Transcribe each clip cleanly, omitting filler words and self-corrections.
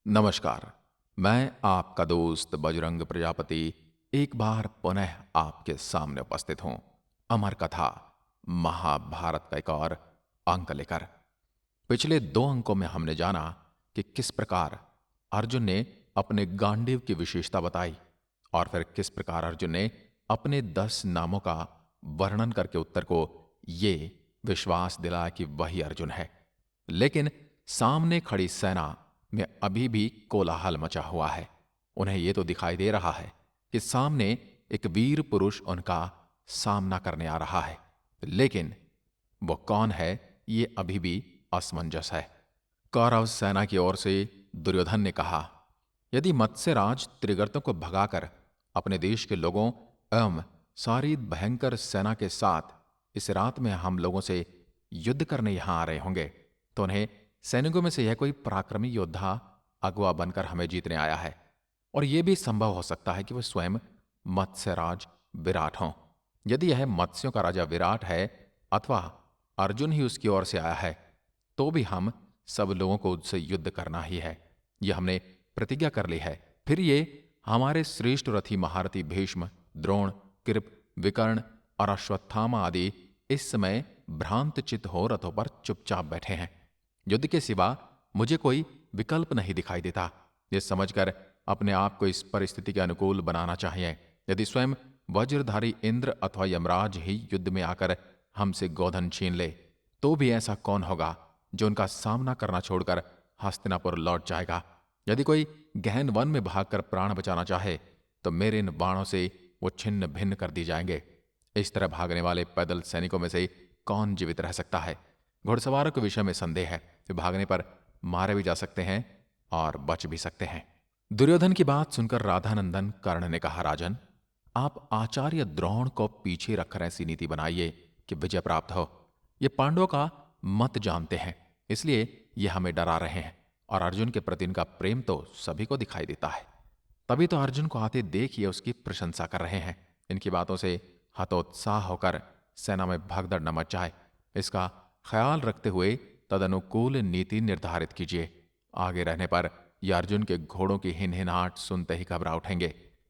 नमस्कार। मैं आपका दोस्त बजरंग प्रजापति एक बार पुनः आपके सामने उपस्थित हूं अमर कथा महाभारत का एक और अंक लेकर। पिछले 2 अंकों में हमने जाना कि किस प्रकार अर्जुन ने अपने गांडीव की विशेषता बताई और फिर किस प्रकार अर्जुन ने अपने 10 नामों का वर्णन करके उत्तर को ये विश्वास दिलाया कि वही अर्जुन है। लेकिन सामने खड़ी सेना में अभी भी कोलाहल मचा हुआ है। उन्हें यह तो दिखाई दे रहा है कि सामने एक वीर पुरुष उनका सामना करने आ रहा है, लेकिन वो कौन है ये अभी भी असमंजस है। कौरव सेना की ओर से दुर्योधन ने कहा, यदि मत्स्यराज त्रिगर्तों को भगाकर अपने देश के लोगों एवं सारी भयंकर सेना के साथ इस रात में हम लोगों से युद्ध करने यहां आ रहे होंगे, तो उन्हें सैनिकों में से यह कोई पराक्रमी योद्धा अगवा बनकर हमें जीतने आया है। और यह भी संभव हो सकता है कि वह स्वयं मत्स्यराज विराट हों। यदि यह मत्स्यों का राजा विराट है अथवा अर्जुन ही उसकी ओर से आया है, तो भी हम सब लोगों को उससे युद्ध करना ही है। यह हमने प्रतिज्ञा कर ली है। फिर ये हमारे श्रेष्ठ रथी महारथी भीष्म, द्रोण, कृप, विकर्ण और अश्वत्थामा आदि इस समय भ्रांत चित्त हो रथों पर चुपचाप बैठे हैं। युद्ध के सिवा मुझे कोई विकल्प नहीं दिखाई देता। ये समझकर अपने आप को इस परिस्थिति के अनुकूल बनाना चाहिए। यदि स्वयं वज्रधारी इंद्र अथवा यमराज ही युद्ध में आकर हमसे गोधन छीन ले, तो भी ऐसा कौन होगा जो उनका सामना करना छोड़कर हस्तिनापुर लौट जाएगा। यदि कोई गहन वन में भागकर प्राण बचाना चाहे, तो मेरे इन बाणों से वो छिन्न भिन्न कर दी जाएंगे। इस तरह भागने वाले पैदल सैनिकों में से कौन जीवित रह सकता है। घुड़सवारों के विषय में संदेह है, वे भागने पर मारे भी जा सकते हैं और बच भी सकते हैं। दुर्योधन की बात सुनकर राधानंदन कर्ण ने कहा, राजन, आप आचार्य द्रोण को पीछे रखकर ऐसी नीति बनाइए कि विजय प्राप्त हो। ये पांडवों का मत जानते हैं, इसलिए ये हमें डरा रहे हैं, और अर्जुन के प्रति इनका प्रेम तो सभी को दिखाई देता है। तभी तो अर्जुन को आते देखिए उसकी प्रशंसा कर रहे हैं। इनकी बातों से हतोत्साह होकर सेना में भगदड़ न मच जाए, इसका ख्याल रखते हुए तदनुकूल नीति निर्धारित कीजिए। आगे रहने पर यह अर्जुन के घोड़ों की हिनहिनाहट सुनते ही घबरा उठेंगे।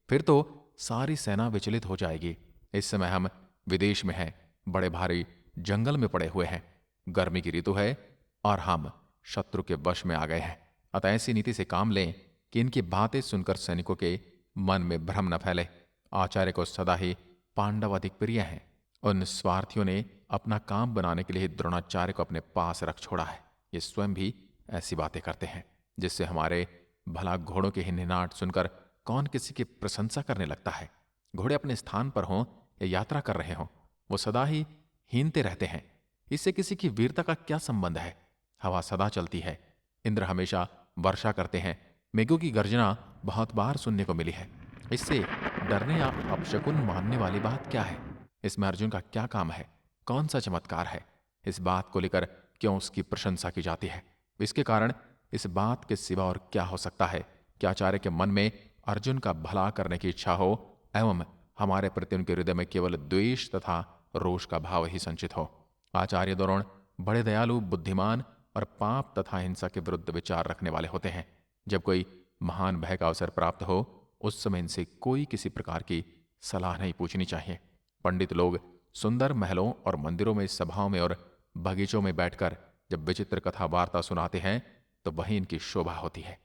फिर तो सारी सेना विचलित हो जाएगी। इस समय हम विदेश में हैं, बड़े भारी जंगल में पड़े हुए हैं, गर्मी की ऋतु है और हम शत्रु के वश में आ गए हैं। अतः ऐसी नीति से काम लें कि इनकी बातें सुनकर सैनिकों के मन में भ्रम न फैले। आचार्य को सदा ही पांडव अधिक प्रिय हैं। उन स्वार्थियों ने अपना काम बनाने के लिए द्रोणाचार्य को अपने पास रख छोड़ा है। ये स्वयं भी ऐसी बातें करते हैं जिससे हमारे भला घोड़ों की हिनहिनाहट सुनकर कौन किसी की प्रशंसा करने लगता है। घोड़े अपने स्थान पर हों या यात्रा कर रहे हों, वो सदा ही हीनते रहते हैं। इससे किसी की वीरता का क्या संबंध है। हवा सदा चलती है, इंद्र हमेशा वर्षा करते हैं, मेघों की गर्जना बहुत बार सुनने को मिली है। इससे डरने या अपशकुन मानने वाली बात क्या है। इसमें अर्जुन का क्या काम है, कौन सा चमत्कार है। इस बात को लेकर क्यों उसकी प्रशंसा की जाती है। इसके कारण इस बात के सिवा और क्या हो सकता है कि आचार्य के मन में अर्जुन का भला करने की इच्छा हो एवं हमारे प्रति उनके हृदय में केवल द्वेष तथा रोष का भाव ही संचित हो। आचार्य द्रोण बड़े दयालु, बुद्धिमान और पाप तथा हिंसा के विरुद्ध विचार रखने वाले होते हैं। जब कोई महान भय का अवसर प्राप्त हो, उस समय इनसे कोई किसी प्रकार की सलाह नहीं पूछनी चाहिए। पंडित लोग सुंदर महलों और मंदिरों में, सभाओं में और बगीचों में बैठकर जब विचित्र कथा वार्ता सुनाते हैं, तो वही इनकी शोभा होती है।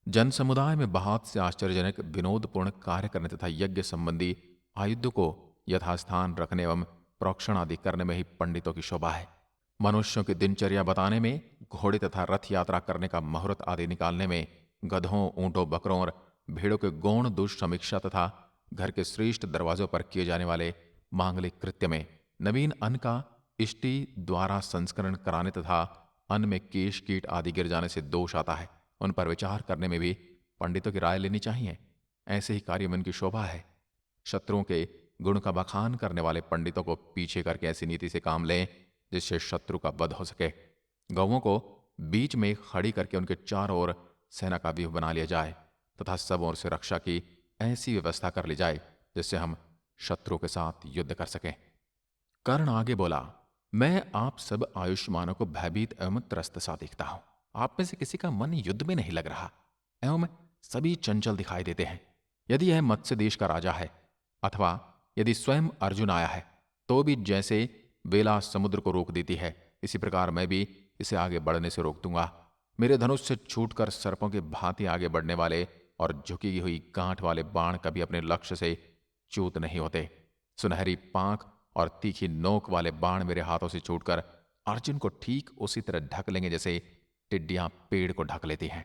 जन समुदाय में बहुत से आश्चर्यजनक विनोदपूर्ण कार्य करने तथा यज्ञ संबंधी आयुध को यथास्थान रखने एवं प्रोक्षण आदि करने में ही पंडितों की शोभा है। मनुष्यों की दिनचर्या बताने में, घोड़े तथा रथ यात्रा करने का मुहूर्त आदि निकालने में, गधों, ऊंटों, बकरों और भेड़ों के गौण दुष्ट समीक्षा तथा घर के श्रेष्ठ दरवाजों पर किए जाने वाले मांगलिक कृत्य में, नवीन अन्न का इष्टि द्वारा संस्करण कराने तथा अन्न में केश कीट आदि गिर जाने से दोष आता है, उन पर विचार करने में भी पंडितों की राय लेनी चाहिए। ऐसे ही कार्य में उनकी शोभा है। शत्रुओं के गुण का बखान करने वाले पंडितों को पीछे करके ऐसी नीति से काम लें जिससे शत्रु का वध हो सके। गौओं को बीच में खड़ी करके उनके चारों ओर सेना का व्यूह बना लिया जाए तथा सब ओर से रक्षा की ऐसी व्यवस्था कर ली जाए जिससे हम शत्रु के साथ युद्ध कर सकें। कर्ण आगे बोला, मैं आप सब आयुष्मानों को भयभीत एवं त्रस्त सा दिखता हूं। आप में से किसी का मन युद्ध में नहीं लग रहा। एवं सभी चंचल दिखाई देते हैं। यदि यह मत्स्य देश का राजा है अथवा यदि स्वयं अर्जुन आया है तो भी जैसे वेला समुद्र को रोक देती है, इसी प्रकार मैं भी इसे आगे बढ़ने से रोक दूंगा। मेरे धनुष से छूटकर सर्पों के भांति आगे बढ़ने वाले और झुकी हुई गांठ वाले बाण कभी अपने लक्ष्य से च्यूत नहीं होते। सुनहरी पांख और तीखी नोक वाले बाण मेरे हाथों से छूटकर अर्जुन को ठीक उसी तरह ढक लेंगे जैसे टिड्डियां पेड़ को ढक लेती हैं।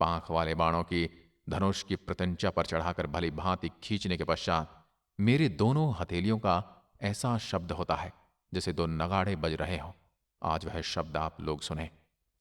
पांख वाले बाणों की धनुष की प्रत्यंचा पर चढ़ाकर भली भांति खींचने के पश्चात मेरे दोनों हथेलियों का ऐसा शब्द होता है जैसे दो नगाड़े बज रहे हों। आज वह शब्द आप लोग सुने।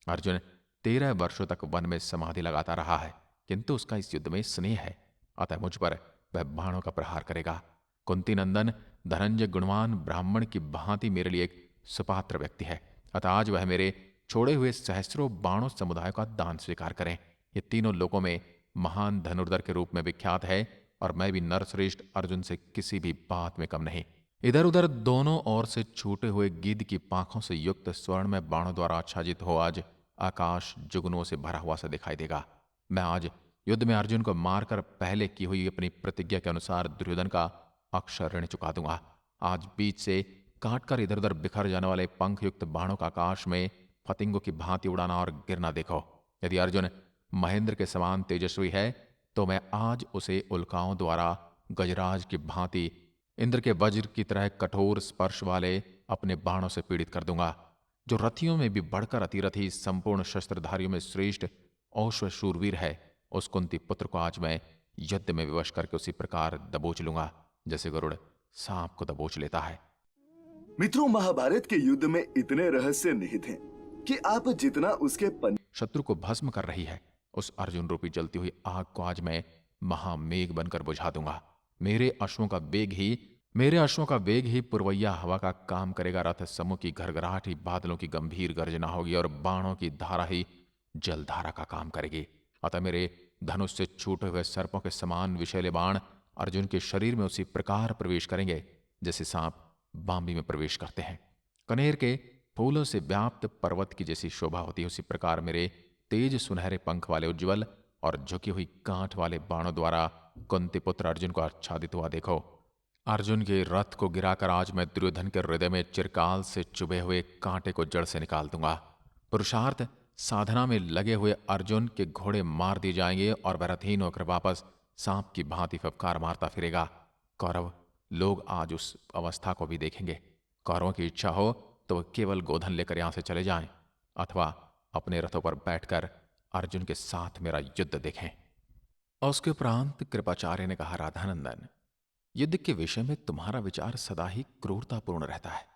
अर्जुन 13 वर्षों तक वन में समाधि लगाता रहा है, किंतु उसका इस युद्ध में स्नेह है, अतः मुझ पर वह बाणों का प्रहार करेगा। कुंती नंदन धनंजय गुणवान ब्राह्मण की भांति मेरे लिए एक सुपात्र व्यक्ति है, अतः आज वह मेरे छोड़े हुए सहस्रों बाणों समुदाय का दान स्वीकार करें। ये तीनों लोगों में महान धनुर्धर के रूप में विख्यात है और मैं भी नरश्रेष्ठ अर्जुन से किसी भी बात में कम नहीं। इधर उधर दोनों ओर से छूटे हुए गिद्ध की पांखों से युक्त स्वर्ण में बाणों द्वारा आच्छादित हो आज आकाश जुगनुओं से भरा हुआ सा दिखाई देगा। मैं आज युद्ध में अर्जुन को मारकर पहले की हुई अपनी प्रतिज्ञा के अनुसार दुर्योधन का अक्षर ऋण चुका दूंगा। आज बीच से काटकर इधर उधर बिखर जाने वाले पंख युक्त बाणों का आकाश में फतिंगों की भांति उड़ाना और गिरना देखो। यदि अर्जुन महेंद्र के समान तेजस्वी है तो मैं आज उसे उल्काओं द्वारा गजराज की भांति इंद्र के वज्र की तरह कठोर स्पर्श वाले अपने बाणों से पीड़ित कर दूंगा। जो रथियों में भी बढ़कर अतिरथी संपूर्ण शस्त्रधारियों में श्रेष्ठ औश्व शूरवीर है, उस कुंती पुत्र को आज मैं युद्ध में विवश करके उसी प्रकार दबोच लूंगा जैसे गरुड़ सांप को दबोच लेता है। मित्रों, महाभारत के युद्ध में इतने रहस्य निहित हैं कि आप जितना उसके शत्रु को भस्म कर रही है उस अर्जुन रूपी जलती हुई आग को आज मैं महामेघ बनकर बुझा दूंगा। मेरे अश्वों का वेग ही पुरवैया हवा का काम करेगा। रथ समूह की घरघराहट ही बादलों की गंभीर गर्जना होगी और बाणों की धारा ही जलधारा का काम करेगी। अतः मेरे धनुष से छूटे हुए सर्पों के समान विषैले बाण अर्जुन के शरीर में उसी प्रकार प्रवेश करेंगे जैसे सांप बांबी में प्रवेश करते हैं। कनेर के फूलों से व्याप्त पर्वत की जैसी शोभा होती है, उसी प्रकार मेरे तेज सुनहरे पंख वाले उज्ज्वल और झुकी हुई गांठ वाले बाणों द्वारा कुंती पुत्र अर्जुन को आच्छादित हुआ देखो। अर्जुन के रथ को गिराकर आज मैं दुर्योधन के हृदय में चिरकाल से चुभे हुए कांटे को जड़ से निकाल दूंगा। पुरुषार्थ साधना में लगे हुए अर्जुन के घोड़े मार दिए जाएंगे और वह रथहीन होकर वापस सांप की भांति फफकार मारता फिरेगा। कौरव लोग आज उस अवस्था को भी देखेंगे। कौरवों की इच्छा हो तो वह केवल गोधन लेकर यहां से चले जाएं अथवा अपने रथों पर बैठकर अर्जुन के साथ मेरा युद्ध देखें। और उसके उपरांत कृपाचार्य ने कहा, राधानंदन, युद्ध के विषय में तुम्हारा विचार सदा ही क्रूरतापूर्ण रहता है।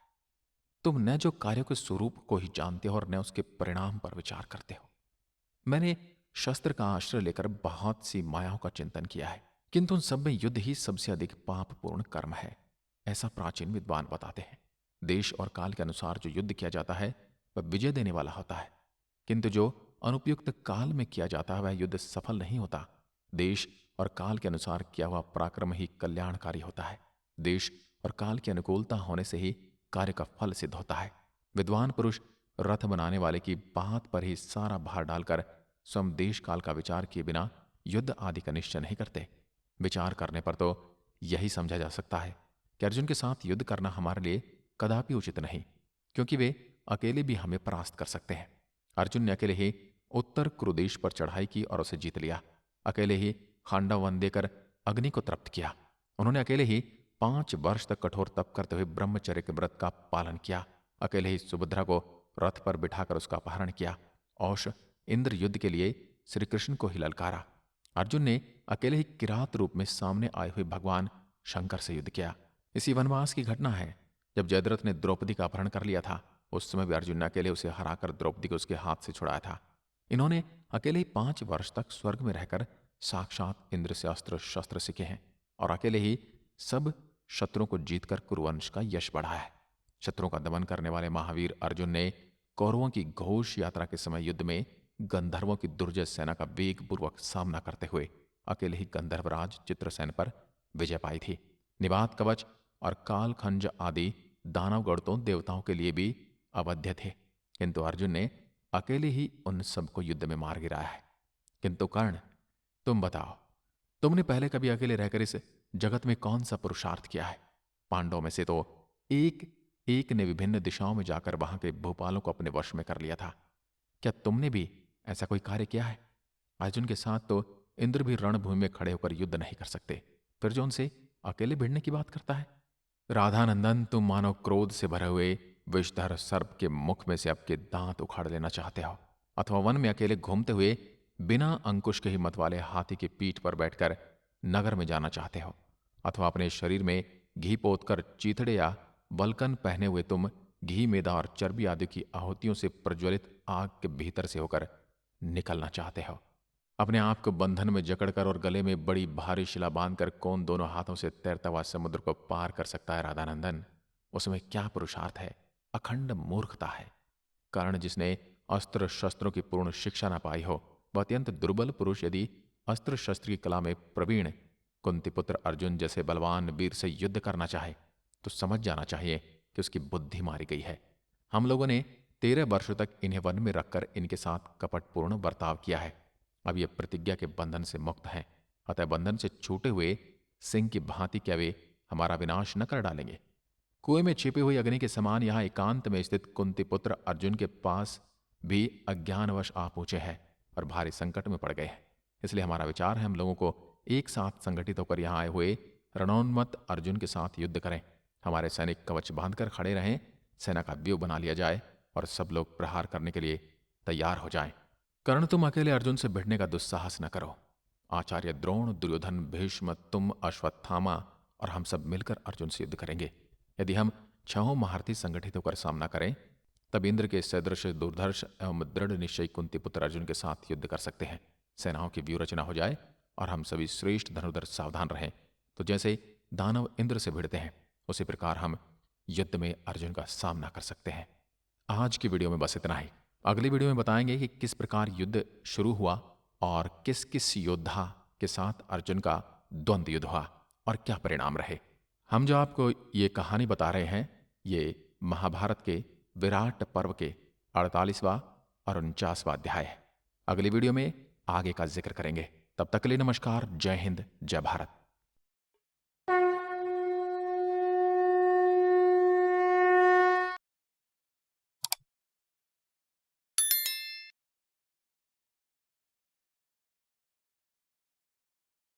तुम न जो कार्यों के स्वरूप को ही जानते हो और न उसके परिणाम पर विचार करते हो। मैंने शस्त्र का आश्रय लेकर बहुत सी मायाओं का चिंतन किया है, किंतु उन सब में युद्ध ही सबसे अधिक पापपूर्ण कर्म है, ऐसा प्राचीन विद्वान बताते हैं। देश और काल के अनुसार जो युद्ध किया जाता है वह विजय देने वाला होता है, किंतु जो अनुपयुक्त काल में किया जाता है वह युद्ध सफल नहीं होता। देश और काल के अनुसार किया हुआ पराक्रम ही कल्याणकारी होता है। देश और काल की अनुकूलता होने से ही कार्य का फल सिद्ध होता है। विद्वान पुरुष रथ बनाने वाले की बात पर ही सारा भार डालकर स्वयं देश काल का विचार किए बिना युद्ध आदि का निश्चय नहीं करते। विचार करने पर तो यही समझा जा सकता है कि अर्जुन के साथ युद्ध करना हमारे लिए कदापि उचित नहीं, क्योंकि वे अकेले भी हमें परास्त कर सकते हैं। अर्जुन ने अकेले ही उत्तर कुरुदेश पर चढ़ाई की और उसे जीत लिया। अकेले ही खांडव वन देकर अग्नि को तृप्त किया। उन्होंने अकेले ही 5 वर्ष तक कठोर तप करते हुए ब्रह्मचर्य के व्रत का पालन किया। अकेले ही सुभद्रा को रथ पर बिठाकर उसका अपहरण किया। औश इंद्र युद्ध के लिए श्री कृष्ण को ही ललकारा। अर्जुन ने अकेले ही किरात रूप में सामने आए हुए भगवान शंकर से युद्ध किया। इसी वनवास की घटना है जब जयद्रथ ने द्रौपदी का अपहरण कर लिया था। उस समय भी अर्जुन ने अकेले उसे हराकर द्रौपदी को उसके हाथ से छुड़ाया था। इन्होंने अकेले ही 5 वर्ष तक स्वर्ग में रहकर साक्षात इंद्र से अस्त्र शस्त्र सीखे हैं और अकेले ही सब शत्रुओं को जीतकर कुरुवंश का यश बढ़ाया है। शत्रुओं का दमन करने वाले महावीर अर्जुन ने कौरवों की घोष यात्रा के समय युद्ध में गंधर्वों की दुर्जय सेना का वेगपूर्वक सामना करते हुए अकेले ही गंधर्वराज चित्रसेन पर विजय पाई थी। निवात कवच और कालखंज आदि दानवगढ़ तो देवताओं के लिए भी अवध्य थे, किंतु अर्जुन ने अकेले ही उन सबको युद्ध में मार गिराया है। किंतु कर्ण तुम बताओ, तुमने पहले कभी अकेले रहकर इस जगत में कौन सा पुरुषार्थ किया है? पांडवों में से तो एक एक ने विभिन्न दिशाओं में जाकर वहां के भूपालों को अपने वश में कर लिया था। क्या तुमने भी ऐसा कोई कार्य किया है? अर्जुन के साथ तो इंद्र भी रणभूमि में खड़े होकर युद्ध नहीं कर सकते, फिर जो उनसे अकेले भिड़ने की बात करता है। राधानंदन, तुम मानो क्रोध से भरे हुए विषधर सर्प के मुख में से आपके दांत उखाड़ लेना चाहते हो, अथवा वन में अकेले घूमते हुए बिना अंकुश के ही मत वाले हाथी की पीठ पर बैठकर नगर में जाना चाहते हो, अथवा अपने शरीर में घी पोतकर चीथड़े या वल्कन पहने हुए तुम घी, मेदा और चर्बी आदि की आहुतियों से प्रज्वलित आग के भीतर से होकर निकलना चाहते हो। अपने आप को बंधन में जकड़कर और गले में बड़ी भारी शिला बांधकर कौन दोनों हाथों से तैरता हुआ समुद्र को पार कर सकता है राधानंदन? उसमें क्या पुरुषार्थ है? अखंड मूर्खता है। कारण जिसने अस्त्र शस्त्रों की पूर्ण शिक्षा न पाई हो, वह अत्यंत दुर्बल पुरुष यदि अस्त्र शस्त्र की कला में प्रवीण कुंती पुत्र अर्जुन जैसे बलवान वीर से युद्ध करना चाहे तो समझ जाना चाहिए कि उसकी बुद्धि मारी गई है। हम लोगों ने 13 वर्षों तक इन्हें वन में रखकर इनके साथ कपटपूर्ण बर्ताव किया है। अब ये प्रतिज्ञा के बंधन से मुक्त हैं, अतः बंधन से छूटे हुए सिंह की भांति क्या वे हमारा विनाश न कर डालेंगे? कुएं में छिपी हुई अग्नि के समान यहां एकांत में स्थित कुंती पुत्र अर्जुन के पास भी अज्ञानवश आ पहुंचे हैं और भारी संकट में पड़ गए हैं। इसलिए हमारा विचार है हम लोगों को एक साथ संगठित होकर यहां आए हुए रणोन्मत्त अर्जुन के साथ युद्ध करें। हमारे सैनिक कवच बांधकर खड़े रहें, सेना का व्यूह बना लिया जाए और सब लोग प्रहार करने के लिए तैयार हो जाएं। कर्ण, तुम अकेले अर्जुन से भिड़ने का दुस्साहस न करो। आचार्य द्रोण, दुर्योधन, भीष्म, तुम, अश्वत्थामा और हम सब मिलकर अर्जुन से युद्ध करेंगे। यदि हम छहों महारथी संगठित होकर सामना करें तब इंद्र के सदृश दुर्धर्ष एवं दृढ़ निश्चयी कुंती पुत्र अर्जुन के साथ युद्ध कर सकते हैं। सेनाओं की व्यूह रचना हो जाए और हम सभी श्रेष्ठ धनुर्धर सावधान रहें तो जैसे दानव इंद्र से भिड़ते हैं उसी प्रकार हम युद्ध में अर्जुन का सामना कर सकते हैं। आज की वीडियो में बस इतना ही। अगली वीडियो में बताएंगे कि किस प्रकार युद्ध शुरू हुआ और किस किस योद्धा के साथ अर्जुन का द्वंद्व युद्ध हुआ और क्या परिणाम रहे। हम जो आपको ये कहानी बता रहे हैं ये महाभारत के विराट पर्व के 48वां और 49वां अध्याय है। अगली वीडियो में आगे का जिक्र करेंगे। तब तक के लिए नमस्कार, जय हिंद, जय भारत।